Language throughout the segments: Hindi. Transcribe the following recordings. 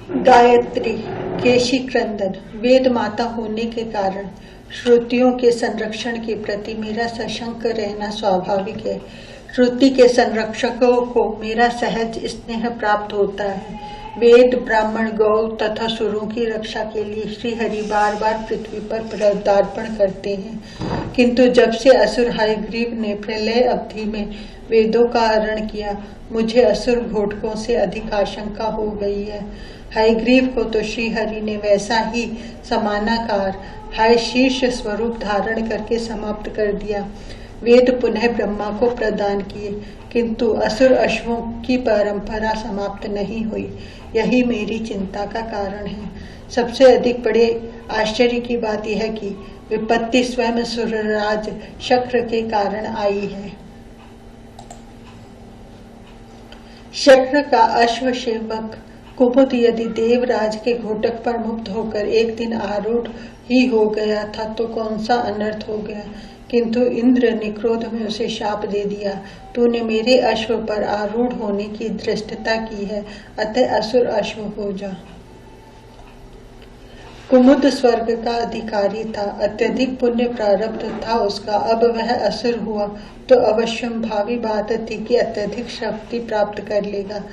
गायत्री केशी क्रंदन। वेद माता होने के कारण श्रुतियों के संरक्षण के प्रति मेरा सशंक रहना स्वाभाविक है। श्रुति के संरक्षकों को मेरा सहज स्नेह प्राप्त होता है। वेद, ब्राह्मण, गौ तथा सुरों की रक्षा के लिए श्री हरि बार बार पृथ्वी पर पदार्पण करते हैं, किंतु जब से असुर हयग्रीव ने प्रलय अवधि में वेदों का हरण किया, मुझे असुर घोटकों से अधिक आशंका हो गई है। हयग्रीव को तो श्री हरि ने वैसा ही समानाकार हय शीर्ष स्वरूप धारण करके समाप्त कर दिया। वेद पुनः ब्रह्मा को प्रदान किए, किंतु असुर अश्वों की परंपरा समाप्त नहीं हुई। यही मेरी चिंता का कारण है। सबसे अधिक बड़े आश्चर्य की बात यह कि विपत्ति स्वयं सुरराज शक्र के कारण आई है। शक्र का अश्व सेवक कुमुद यदि देवराज के घोटक पर मुक्त होकर एक दिन आरूढ़ ही हो गया था तो कौन सा अनर्थ हो गया, किंतु इंद्र ने क्रोध में उसे शाप दे दिया। तूने मेरे अश्व पर आरूढ़ होने की धृष्टता की है, अतः असुर अश्व हो जा। कुमुद स्वर्ग का अधिकारी था, अत्यधिक पुण्य प्रारब्ध था उसका। अब वह असुर हुआ तो अवश्यंभावी बात थी कि अत्यधिक शक्ति प्राप्त कर लेगा।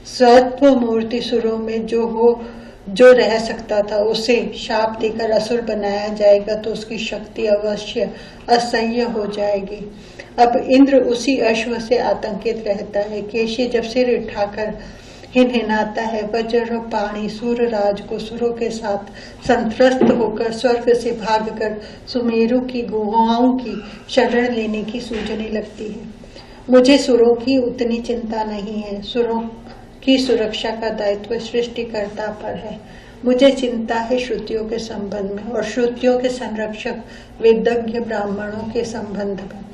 सत्व मूर्ति सुरों में जो रह सकता था उसे शाप देकर असुर बनाया जाएगा तो उसकी शक्ति अवश्य असह्य हो जाएगी। अब इंद्र उसी अश्व से आतंकित रहता है। केशी जब सिर उठाकर हिनहिनाता है, वज्रपाणी सूरराज को सुरों के साथ संत्रस्त होकर स्वर्ग से भागकर सुमेरु की गुहाओं की शरण लेने की सूझने लगती है। मुझे सुरों की उतनी चिंता नहीं है। सुरों की सुरक्षा का दायित्व सृष्टिकर्ता पर है। मुझे चिंता है श्रुतियों के संबंध में और श्रुतियों के संरक्षक वेदज्ञ ब्राह्मणों के संबंध में।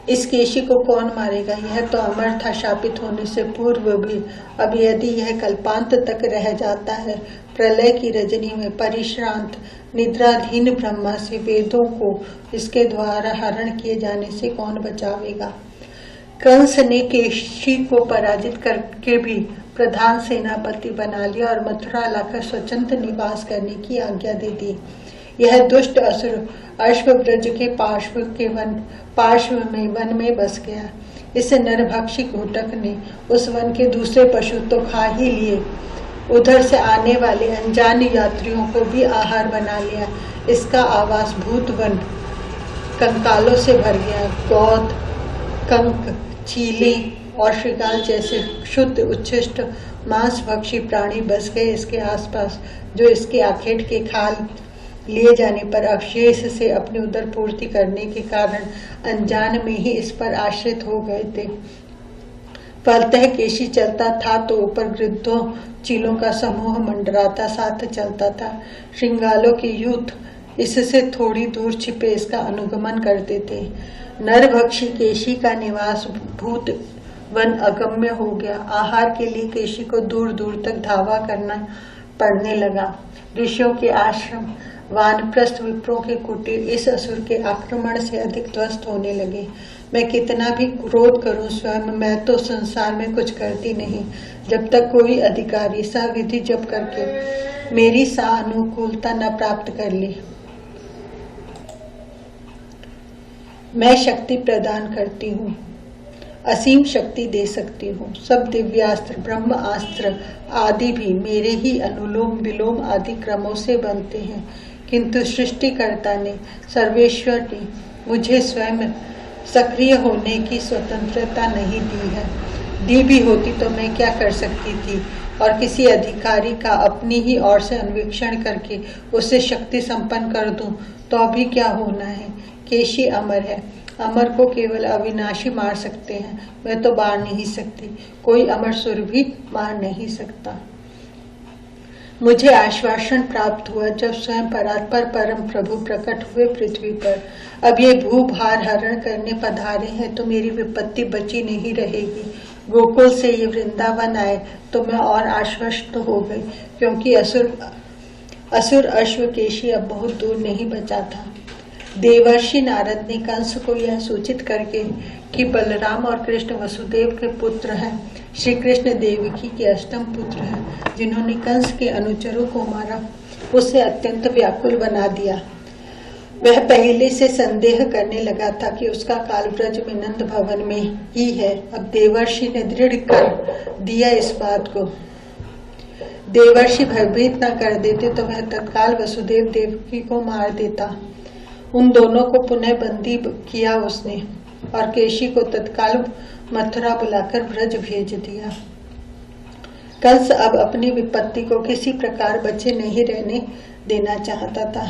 इस केशी को कौन मारेगा? यह तो अमर था शापित होने से पूर्व भी। अब यदि यह कल्पांत तक रह जाता है, प्रलय की रजनी में परिश्रांत निद्राधीन ब्रह्मा से वेदों को इसके द्वारा हरण किए जाने से कौन बचावेगा? कंस ने केशी को पराजित करके भी प्रधान सेनापति बना लिया और मथुरा लाकर स्वतंत्र निवास करने की आज्ञा दे दी। यह दुष्ट असुर अश्वव्रज के पार्श्व में वन में बस गया। इस नरभक्षी घोटक ने उस वन के दूसरे पशु तो खा ही लिए, उधर से आने वाले अनजान यात्रियों को भी आहार बना लिया। इसका आवास भूत वन कंकालों से भर गया। गौद, कंक, चीले और श्रृगाल जैसे शुद्ध उच्छिष्ट मांसभक्षी प्राणी बस गए इसके आसपास, जो इसके आखेट के खाल लिए जाने पर अवशेष से अपनी उदर पूर्ति करने के कारण अनजान में ही इस पर आश्रित हो गए थे। फलतः केशी चलता था तो ऊपर गिद्धों चीलों का समूह मंडराता साथ चलता था। श्रृंगालों के यूथ इससे थोड़ी दूर छिपे इसका अनुगमन करते थे। नरभक्षी केशी का निवास भूत वन अगम्य हो गया। आहार के लिए केशी को दूर दूर तक धावा करना पड़ने लगा। ऋषियों के आश्रम, वानप्रस्थ, विप्रों के कुटीर इस असुर के आक्रमण से अधिक ध्वस्त होने लगे। मैं कितना भी क्रोध करूं स्वयं, मैं तो संसार में कुछ करती नहीं जब तक कोई अधिकारी सविधि जप करके मेरी सानुकूलता न प्राप्त कर ले। मैं शक्ति प्रदान करती हूँ, असीम शक्ति दे सकती हूँ। सब दिव्यास्त्र, ब्रह्मास्त्र आदि भी मेरे ही अनुलोम विलोम आदि क्रमों से बनते हैं, किंतु सृष्टिकर्ता ने, सर्वेश्वर ने मुझे स्वयं सक्रिय होने की स्वतंत्रता नहीं दी है। दी भी होती तो मैं क्या कर सकती थी, और किसी अधिकारी का अपनी ही ओर से अन्वेषण करके उसे शक्ति संपन्न कर दूं तो अभी क्या होना है। केशी अमर है, अमर को केवल अविनाशी मार सकते हैं, मैं तो मार नहीं सकती। कोई अमर सुर भी मार नहीं सकता। मुझे आश्वासन प्राप्त हुआ जब स्वयं परात्पर परम प्रभु प्रकट हुए पृथ्वी पर। अब ये भूभार हरण करने पधारे हैं तो मेरी विपत्ति बची नहीं रहेगी। गोकुल से ये वृंदावन आए तो मैं और आश्वस्त हो गई, क्योंकि असुर अश्व केशी अब बहुत दूर नहीं बचा था। देवर्षि नारद ने कंस को यह सूचित करके कि बलराम और कृष्ण वसुदेव के पुत्र हैं, श्री कृष्ण देवकी के अष्टम पुत्र हैं, जिन्होंने कंस के अनुचरों को मारा, उसे अत्यंत व्याकुल बना दिया। वह पहले से संदेह करने लगा था कि उसका काल ब्रज में नंद भवन में ही है। अब देवर्षि ने दृढ़ कर दिया इस बात को। देवर्षि भयभीत न कर देते तो वह तत्काल वसुदेव देवकी को मार देता। उन दोनों को पुनः बंदी किया उसने और केशी को तत्काल मथुरा बुलाकर ब्रज भेज दिया। कंस अब अपनी विपत्ति को किसी प्रकार बचे नहीं रहने देना चाहता था।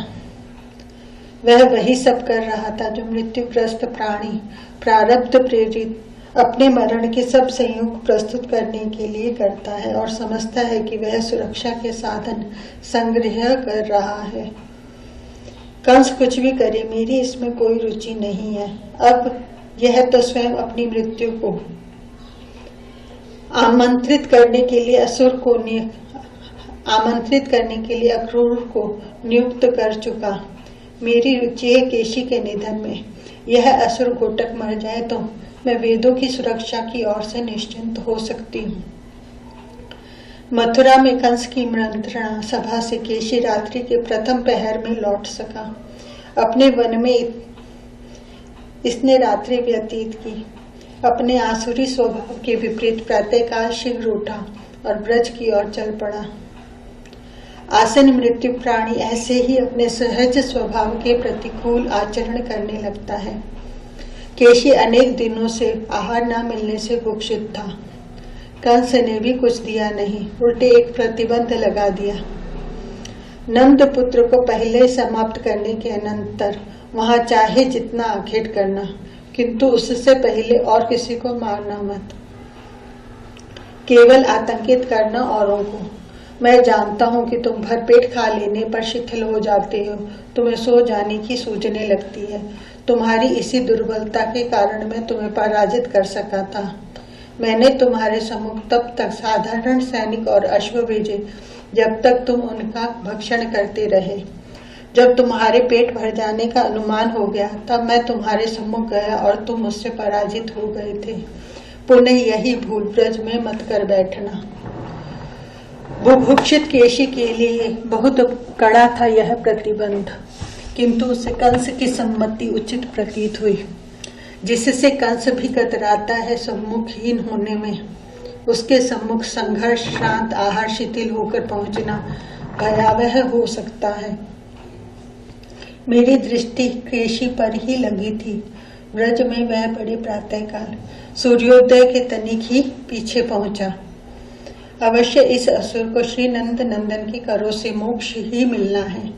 वह वही सब कर रहा था जो मृत्युग्रस्त प्राणी प्रारब्ध प्रेरित अपने मरण के सब संयोग प्रस्तुत करने के लिए करता है और समझता है कि वह सुरक्षा के साधन संग्रह कर रहा है। कंस कुछ भी करे, मेरी इसमें कोई रुचि नहीं है। अब यह तो स्वयं अपनी मृत्यु को आमंत्रित करने के लिए अक्रूर को नियुक्त कर चुका। मेरी रुचि है केशी के निधन में। यह असुर घोटक मर जाए तो मैं वेदों की सुरक्षा की ओर से निश्चिंत हो सकती हूँ। मथुरा में कंस की मंत्रणा सभा से केशी रात्रि के प्रथम पहर में लौट सका। अपने वन में इसने रात्रि व्यतीत की। अपने आसुरी स्वभाव के विपरीत प्रातःकाल शीघ्र उठा और ब्रज की ओर चल पड़ा। आसन मृत्यु प्राणी ऐसे ही अपने सहज स्वभाव के प्रतिकूल आचरण करने लगता है। केशी अनेक दिनों से आहार न मिलने से कुक्षित था। कंस ने भी कुछ दिया नहीं, उल्टे एक प्रतिबंध लगा दिया। नंद पुत्र को पहले समाप्त करने के अनंतर वहां चाहे जितना आखेट करना, किंतु उससे पहले और किसी को मारना मत। केवल आतंकित करना औरों को। मैं जानता हूं कि तुम भरपेट खा लेने पर शिथिल हो जाते हो, तुम्हें सो जाने की सूझने लगती है। तुम्हारी इसी दुर्बलता के कारण मैं तुम्हें पराजित कर सका था। मैंने तुम्हारे सम्मुख तब तक साधारण सैनिक और अश्व भेजे जब तक तुम उनका भक्षण करते रहे। जब तुम्हारे पेट भर जाने का अनुमान हो गया तब मैं तुम्हारे सम्मुख गया और तुम मुझसे पराजित हो गए थे। पुनः यही भूल ब्रज में मत कर बैठना। बुभुक्षित केशी के लिए बहुत कड़ा था यह प्रतिबंध, किंतु उसे कंस की सम्मति उचित प्रतीत हुई, जिससे कंस भी कतराता है सम्मुखहीन होने में। उसके सम्मुख संघर्ष, शांत आहार, शिथिल होकर पहुंचना भयावह हो सकता है। मेरी दृष्टि केशी पर ही लगी थी। ब्रज में वह बड़े प्रातःकाल सूर्योदय के तनिक ही पीछे पहुंचा। अवश्य इस असुर को श्री नंद नंदन की करों से मोक्ष ही मिलना है।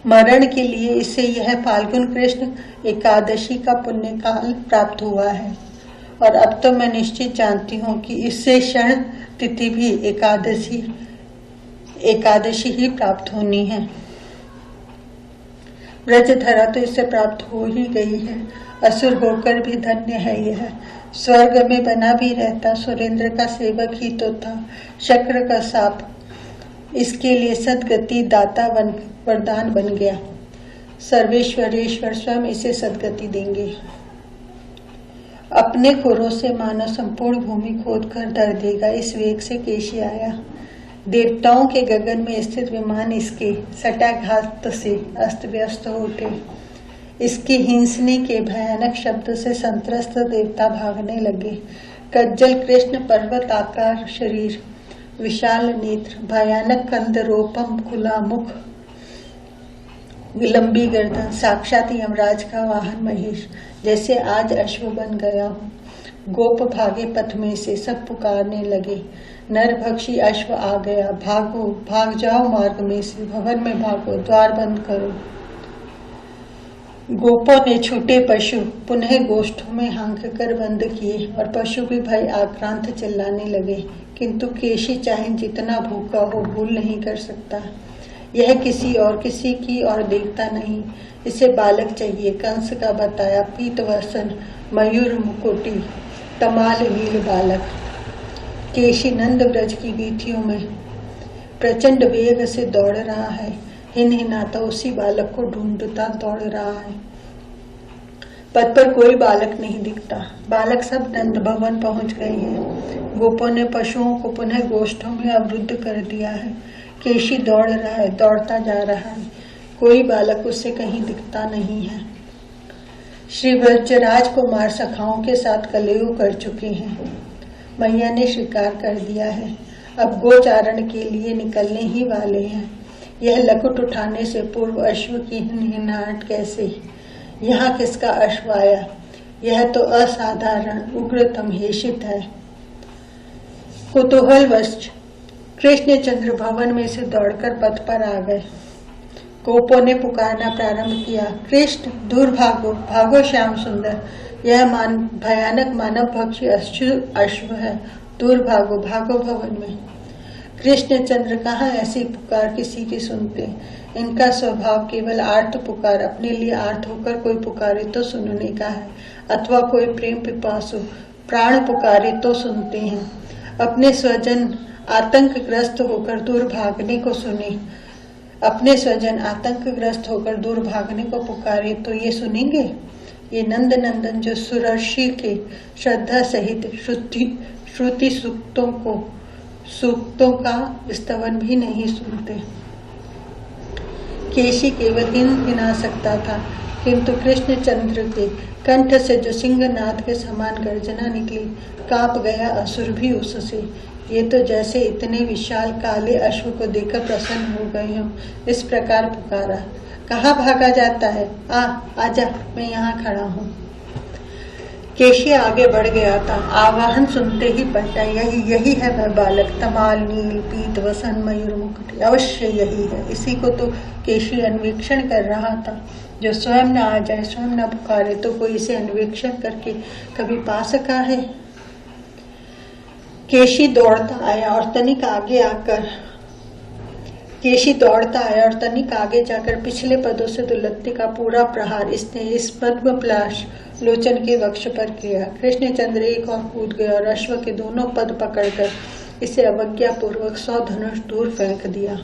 मरण के लिए इसे यह फाल्गुन कृष्ण एकादशी का पुण्य काल प्राप्त हुआ है और अब तो मैं निश्चित जानती हूँ कि इससे क्षण तिथि भी एकादशी ही प्राप्त होनी है। ब्रजधरा तो इससे प्राप्त हो ही गई है। असुर होकर भी धन्य है यह। स्वर्ग में बना भी रहता, सुरेंद्र का सेवक ही तो था। शक्र का साप इसके लिए सदगति दाता वरदान बन गया। सर्वेश्वरेश्वर स्वयं इसे सदगति देंगे। अपने खुरों से मानो संपूर्ण भूमि खोद कर धर देगा, इस वेग से केशी आया। देवताओं के गगन में स्थित विमान इसके सटाघात से अस्त व्यस्त हो उठे। इसके हिंसने के भयानक शब्द से संत्रस्त देवता भागने लगे। कज्जल कृष्ण पर्वत आकार शरीर, विशाल नेत्र, भयानक कंदरोपम खुला मुख, लंबी गर्दन, साक्षात यमराज का वाहन महेश, जैसे आज अश्व बन गया हो। गोप भागे पथ में से, सब पुकारने लगे, नरभक्षी अश्व आ गया, भागो भाग जाओ मार्ग में से, भवन में भागो, द्वार बंद करो। गोपों ने छूटे पशु पुनः गोष्ठों में हाँक कर बंद किए और पशु भी भय आक्रांत चिल्लाने लगे, किंतु केशी चाहे जितना भूखा हो भूल नहीं कर सकता। यह किसी की और देखता नहीं। इसे बालक चाहिए, कंस का बताया पीतवसन मयूर मुकुटी तमाल नील बालक। केशी नंद ब्रज की वीथियों में प्रचंड वेग से दौड़ रहा है। हिनहिनाता उसी बालक को ढूंढता दौड़ रहा है। पथ पर कोई बालक नहीं दिखता। बालक सब नंद भवन पहुंच गए हैं। गोपों ने पशुओं को पुनः गोष्ठों में अवरुद्ध कर दिया है। केशी दौड़ रहा है, दौड़ता जा रहा है। कोई बालक उसे कहीं दिखता नहीं है। श्री ब्रजराज कुमार सखाओं के साथ कलयुग कर चुके हैं। मैया ने स्वीकार कर दिया है। अब गोचारण के लिए निकलने ही वाले हैं। यह लकुट उठाने से पूर्व अश्व की हिनहिनाहट कैसे? यहाँ किसका अश्व आया? यह तो असाधारण उग्रतम हेषित है। कुतूहलवश कृष्णचंद्र भवन में से दौड़कर पथ पर आ गए। गोपों ने पुकारना प्रारंभ किया, कृष्ण दूर भागो, भागो श्याम सुंदर, यह भयानक मानव भक्षी अश्व है, दूर भागो, भागो भवन में। कृष्णचंद्र कहाँ ऐसी पुकार किसी की सुनते। इनका स्वभाव केवल आर्त पुकार, अपने लिए आर्त होकर कोई पुकारे तो सुनने का है, अथवा कोई प्रेम पिपासु प्राण पुकारे तो सुनते हैं। अपने स्वजन आतंकग्रस्त होकर दूर भागने को सुने, अपने स्वजन आतंकग्रस्त होकर दूर भागने को पुकारे तो ये सुनेंगे? ये नंद नंदन जो सुरर्षि के श्रद्धा सहित श्रुति सूक्तों का स्तवन भी नहीं सुनते। केशी केवल हिना सकता था, किंतु कृष्णचंद्र के कंठ से जो सिंहनाद के समान गर्जना निकली, कांप गया असुर भी उससे। ये तो जैसे इतने विशाल काले अश्व को देखकर प्रसन्न हो गए हों। इस प्रकार पुकारा, कहाँ भागा जाता है? आजा, मैं यहाँ खड़ा हूँ। केशी आगे बढ़ गया था। आवाहन सुनते ही पलटा, यही है वह बालक, तमाल नील पीत वसन मयूर मुकुट, अवश्य यही है। इसी को तो केशी अन्वेषण कर रहा था। जो स्वयं न आ जाए, स्वयं न पुकारे तो कोई इसे अन्वेषण करके कभी पा सका है? केशी दौड़ता आया और तनिक आगे जाकर पिछले पदों से दुलत्ती का पूरा प्रहार इसने इस पद्मप्लाश लोचन के वक्ष पर किया। कृष्णचंद्र एक और कूद गया और अश्व के दोनों पद पकड़कर इसे अवज्ञा पूर्वक 100 धनुष दूर फेंक दिया।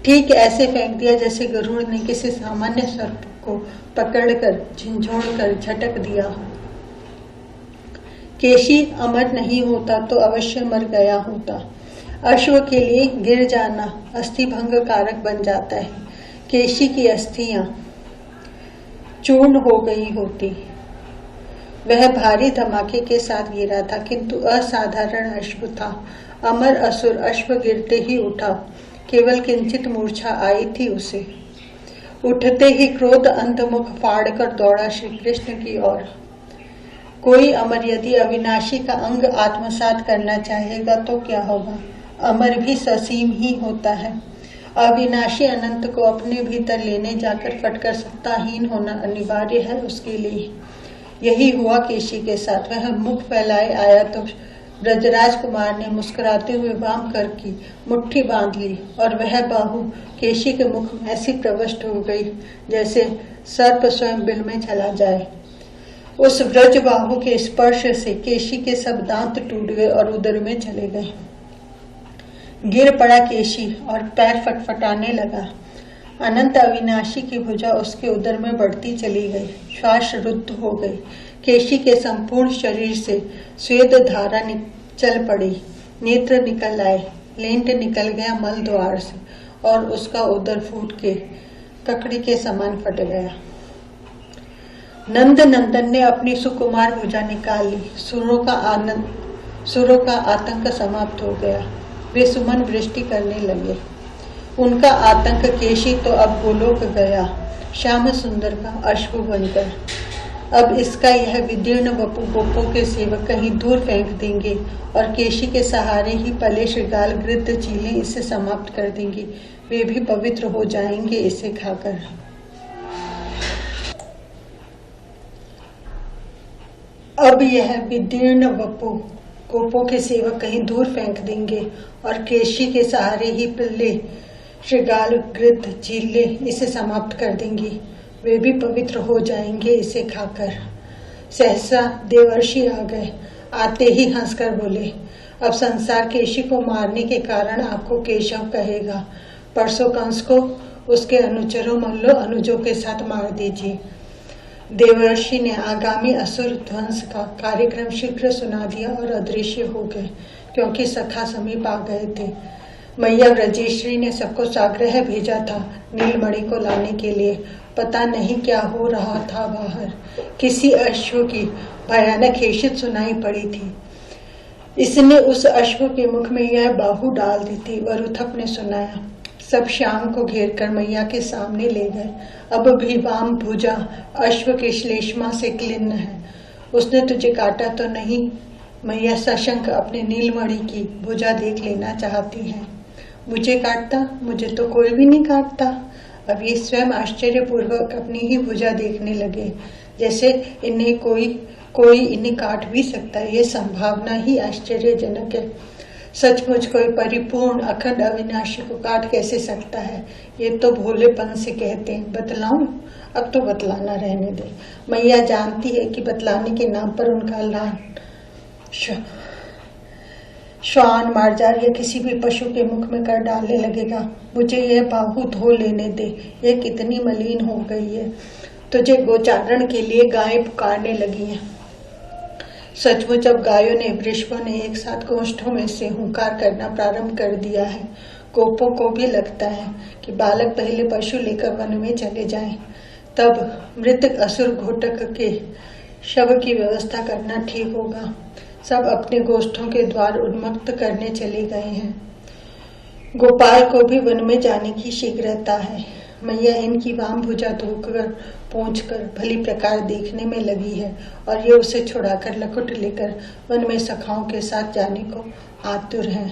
ठीक ऐसे फेंक दिया जैसे गरुड़ ने किसी सामान्य सर्प को पकड़कर झिंझोड़कर झटक दिया हो। केशी अमर नहीं होता तो अवश्य मर गया होता। अश्व के लिए गिर जाना अस्थि भंग कारक बन जाता है। केशी की अस्थियां चूर्ण हो गई होती। वह भारी धमाके के साथ गिरा था, किंतु असाधारण अश्व था। अमर असुर अश्व गिरते ही उठा, केवल किंचित मूर्छा आई थी उसे। उठते ही क्रोध अंधमुख फाड़कर दौड़ा श्री कृष्ण की ओर। कोई अमर यदि अविनाशी का अंग आत्मसात करना चाहेगा तो क्या होगा? अमर भी ससीम ही होता है। अविनाशी अनंत को अपने भीतर लेने जाकर फटकर सत्ताहीन होना अनिवार्य है उसके लिए। यही हुआ केशी के साथ। वह मुख फैलाए आया तो ब्रजराज कुमार ने मुस्कुराते हुए वाम कर की मुट्ठी बांध ली और वह बाहु केशी के मुख में ऐसी प्रविष्ट हो गई जैसे सर्प स्वयं बिल में चला जाए। उस ब्रज बाहु के स्पर्श से केशी के सब दांत टूट गए और उदर में चले गए। गिर पड़ा केशी और पैर फटफटाने लगा। अनंत अविनाशी की भुजा उसके उदर में बढ़ती चली गई। श्वास रुद्ध हो गई। केशी के संपूर्ण शरीर से स्वेद धारा चल पड़ी। नेत्र निकल आए। लेंट निकल गया मल द्वार से और उसका उदर फूट के ककड़ी के समान फट गया। नंद नंदन ने अपनी सुकुमार भुजा निकाल ली। सुरों का आतंक समाप्त हो गया। वे सुमन वृष्टि करने लगे। उनका आतंक केशी तो अब गोलोक गया, श्याम सुंदर का अश्व बनकर। अब इसका यह विदीर्ण वपु गोपों के सेवक कहीं दूर फेंक देंगे और केशी के सहारे ही पले श्रृगाल गृद्ध चीलें इसे समाप्त कर देंगी। वे भी पवित्र हो जाएंगे इसे खाकर। अब यह विदीर्ण वपु गोपों के सेवक कहीं दूर फेंक देंगे और केशी के सहारे ही पल्ले श्रृगाल गृद्ध चीले इसे समाप्त कर देंगी। वे भी पवित्र हो जाएंगे इसे खाकर। सहसा देवर्षि आ गए। आते ही हंसकर बोले, अब संसार केशी को मारने के कारण आपको केशव कहेगा। परसों कंस को उसके अनुचरों मल्लो अनुजों के साथ मार दीजिए। देवर्षि ने आगामी असुर ध्वंस का कार्यक्रम शीघ्र सुना दिया और अदृश्य हो गए, क्योंकि सखा समीप आ गए थे। मैया ब्रजेश्वरी ने सबको साग्रह भेजा था नीलमणि को लाने के लिए। पता नहीं क्या हो रहा था बाहर। किसी अश्व की भयानक हेसियत सुनाई पड़ी थी। इसने उस अश्व के मुख में यह बाहु डाल दी थी। वरुथप ने सुनाया। सब श्याम को घेर कर मैया के सामने ले गए। अब भी वाम भुजा अश्व के श्लेष्मा से क्लिन्न है। उसने तुझे काटा तो नहीं? मैया सशंक अपने नीलमणि की भुजा देख लेना चाहती है। मुझे काटता? मुझे तो कोई भी नहीं काटता। अब ये स्वयं आश्चर्यपूर्वक अपनी ही भुजा देखने लगे, जैसे इन्हें कोई इन्हें काट भी सकता है। ये संभावना ही आश्चर्यजनक है। सचमुच कोई परिपूर्ण अखंड अविनाशी को काट कैसे सकता है? ये तो भोलेपन से कहते हैं। बतलाऊं? अब तो बतलाना रहने दे। मैया जानती है कि बतलाने के नाम पर उनका लान श्वान मार्जार या किसी भी पशु के मुख में कर डालने लगेगा। मुझे यह बाहु धो लेने दे। यह कितनी मलिन हो गई है। तुझे गोचारण के लिए गायें पुकारने लगी हैं। सचमुच अब गायों ने वृषभों ने एक साथ गोष्ठों में से हुंकार करना प्रारंभ कर दिया है। गोपों को भी लगता है कि बालक पहले पशु लेकर वन में चले जाएं, तब मृतक असुर घोटक के शव की व्यवस्था करना ठीक होगा। सब अपने गोष्ठों के द्वार उन्मुक्त करने चले गए हैं। गोपाल को भी वन में जाने की शीघ्रता है। मैया इनकी वाम भुजा धोकर पोंछकर भली प्रकार देखने में लगी है और ये उसे छुड़ाकर लकुट लेकर वन में सखाओं के साथ जाने को आतुर है।